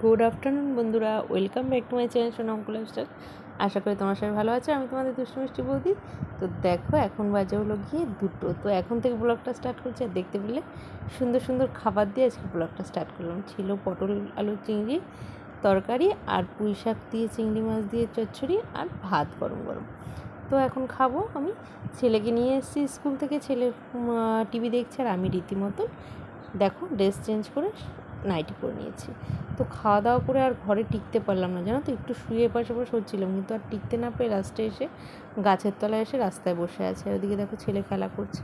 Good afternoon বন্ধুরা, welcome back to my channel Sonam Lifestyle. আশা করি তোমার সবাই ভালো আছে। আমি তোমাদের দুষ্টু মিষ্টি বৌদি। তো দেখো, এখন বাজে হলো গিয়ে 2টো। তো এখন থেকে ব্লগটা স্টার্ট করছি। আর দেখতে পেলে সুন্দর সুন্দর খাবার দিয়ে আজকে ব্লগটা স্টার্ট করলাম। ছিল পটল আলু চিংড়ি তরকারি, আর পুঁই শাক দিয়ে চিংড়ি মাছ দিয়ে চচ্চড়ি, আর ভাত গরম গরম। তো এখন খাবো। আমি ছেলেকে নিয়ে এসেছি স্কুল থেকে, ছেলে টিভি দেখছে, আর আমি রীতিমতো দেখো ড্রেস চেঞ্জ করে নাইটি পরে নিয়েছি। তো খাওয়া দাওয়া করে আর ঘরে টিকতে পারলাম না, জানো তো, একটু শুয়ে পাশে পাশে হচ্ছিলাম, কিন্তু আর টিকতে না পেয়ে লাস্টে এসে গাছের তলায় এসে রাস্তায় বসে আছে। আর ওদিকে দেখো ছেলে খেলা করছে।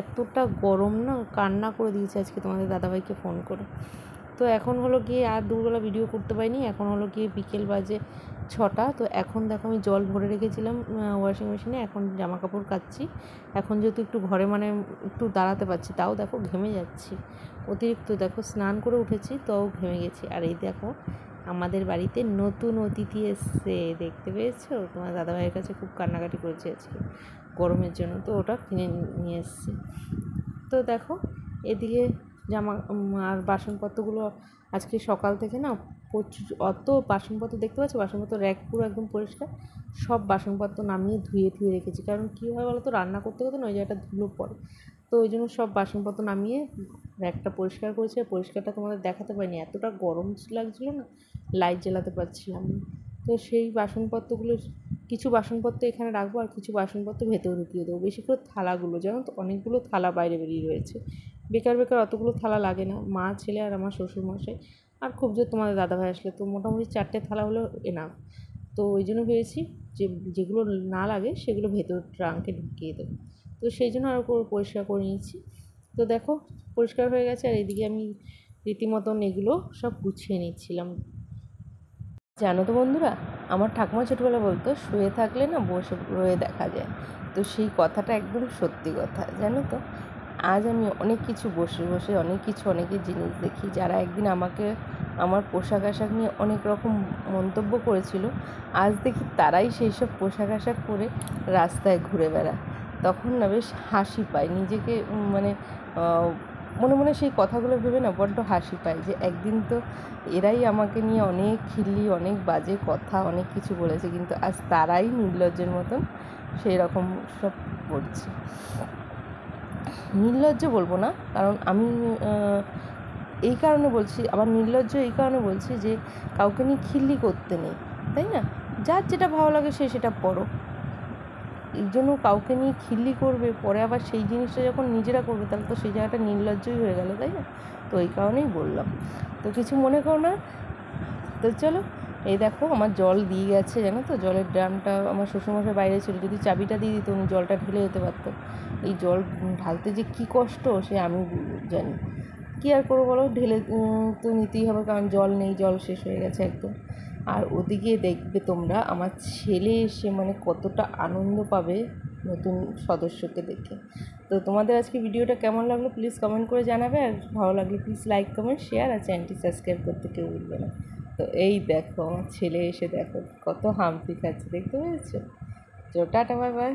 এতটা গরম না, কান্না করে দিয়েছে আজকে তোমাদের দাদাভাইকে ফোন করে। তো এখন হলো গিয়ে আর দুপুরবেলা ভিডিও করতে পারিনি। এখন হলো গিয়ে বিকেল বাজে 6টা। তো এখন দেখো আমি জল ভরে রেখেছিলাম ওয়াশিং মেশিনে, এখন জামা কাপড় কাচ্ছি। এখন যেহেতু একটু ঘরে মানে একটু দাঁড়াতে পারছি, তাও দেখো ঘেমে যাচ্ছি অতিরিক্ত। দেখো স্নান করে উঠেছি, তাও ঘেমে গেছি। আর এই দেখো আমাদের বাড়িতে নতুন অতিথি এসছে, দেখতে পেয়েছো? তোমার দাদাভাইয়ের কাছে খুব কান্নাকাটি করেছে আজকে গরমের জন্য, তো ওটা কিনে নিয়ে এসছে। তো দেখো এদিকে জামা আর বাসনপত্রগুলো আজকে সকাল থেকে না প্রচুর অত বাসনপত্র দেখতে পাচ্ছি। বাসনপত্র র্যাক পুরো একদম পরিষ্কার, সব বাসনপত্র নামিয়ে ধুয়ে রেখেছি। কারণ কী হয় বলো তো, রান্না করতে করতে না ওই জায়গাটা ধুলো পড়ে। তো ওই জন্য সব বাসনপত্র নামিয়ে র্যাকটা পরিষ্কার করেছি। পরিষ্কারটা তোমাদের দেখাতে পারিনি, এতটা গরম লাগছিলো না, লাইট জ্বালাতে পারছিলাম না। তো সেই বাসনপত্রগুলো কিছু বাসনপত্র এখানে রাখবো, আর কিছু বাসনপত্র ভেতরে ঢুকিয়ে দেবো। বেশি করে থালাগুলো, জানো তো, অনেকগুলো থালা বাইরে বেরিয়ে রয়েছে। বেকার বেকার অতগুলো থালা লাগে না। মা, ছেলে আর আমার শ্বশুরমশাই, আর খুব জোর তোমাদের দাদাভাই আসলে, তো মোটামুটি 4টে থালা হলো এনাফ। তো ওই জন্য ভেবেছি যে যেগুলো না লাগে সেগুলো ভেতর ট্রাঙ্কে ঢুকিয়ে দেবো। তো সেই জন্য আরও পরিষ্কার করে নিয়েছি। তো দেখো পরিষ্কার হয়ে গেছে। আর এদিকে আমি রীতিমতন এগুলো সব গুছিয়ে নিচ্ছিলাম। জানো তো বন্ধুরা, আমার ঠাকুমা ছোটোবেলা বলতো, শুয়ে থাকলে না বসে রয়ে দেখা যায়। তো সেই কথাটা একদম সত্যি কথা, জানো তো। আজ আমি অনেক কিছু বসে বসে অনেকের জিনিস দেখি, যারা একদিন আমাকে আমার পোশাক আশাক নিয়ে অনেক রকম মন্তব্য করেছিল, আজ দেখি তারাই সেই সব পোশাক আশাক পরে রাস্তায় ঘুরে বেড়ায়। তখন না বেশ হাসি পায় নিজেকে, মানে মনে মনে সেই কথাগুলো ভেবে না বড্ড হাসি পায়, যে একদিন তো এরাই আমাকে নিয়ে অনেক খিল্লি, অনেক বাজে কথা, অনেক কিছু বলেছে, কিন্তু আজ তারাই নির্লজ্জের মতন সেই রকম সব করছে। নির্লজ্জ বলবো না, কারণ আমি এই কারণে বলছি, আবার নির্লজ্জ এই কারণে বলছি যে কাউকে নিয়ে খিল্লি করতে নেই, তাই না? যার যেটা ভালো লাগে সে সেটা পড়ো। এই জন্য কাউকে নিয়ে খিল্লি করবে, পরে আবার সেই জিনিসটা যখন নিজেরা করবে, তাহলে তো সেই জায়গাটা নির্লজ্জই হয়ে গেল, তাই না? তো এই কারণেই বললাম। তো কিছু মনে করো না। তো চলো, এই দেখো আমার জল দিয়ে গেছে, জানো তো। জলের ড্রামটা আমার শ্বশুরমশাই বাইরে ছিল, যদি চাবিটা দিয়ে দিত উনি জলটা ঢেলে যেতে পারতো। এই জল ঢালতে যে কী কষ্ট সে আমি জানি। কী আর করবো বলো, ঢেলে তো নিতেই হবে, কারণ জল নেই, জল শেষ হয়ে গেছে একদম। আর ওদিকে দেখবে তোমরা আমার ছেলে এসে মানে কতটা আনন্দ পাবে নতুন সদস্যকে দেখে। তো তোমাদের আজকে ভিডিওটা কেমন লাগলো প্লিজ কমেন্ট করে জানাবে। আর ভালো লাগলে প্লিজ লাইক, কমেন্ট, শেয়ার, আর চ্যানেলটি সাবস্ক্রাইব করতে কেউ ভুলবে না। তো এই দেখো আমার ছেলে এসে দেখো কত হাম্পি খাচ্ছে, দেখতে পেয়েছো? তো টাটা, বাই বাই।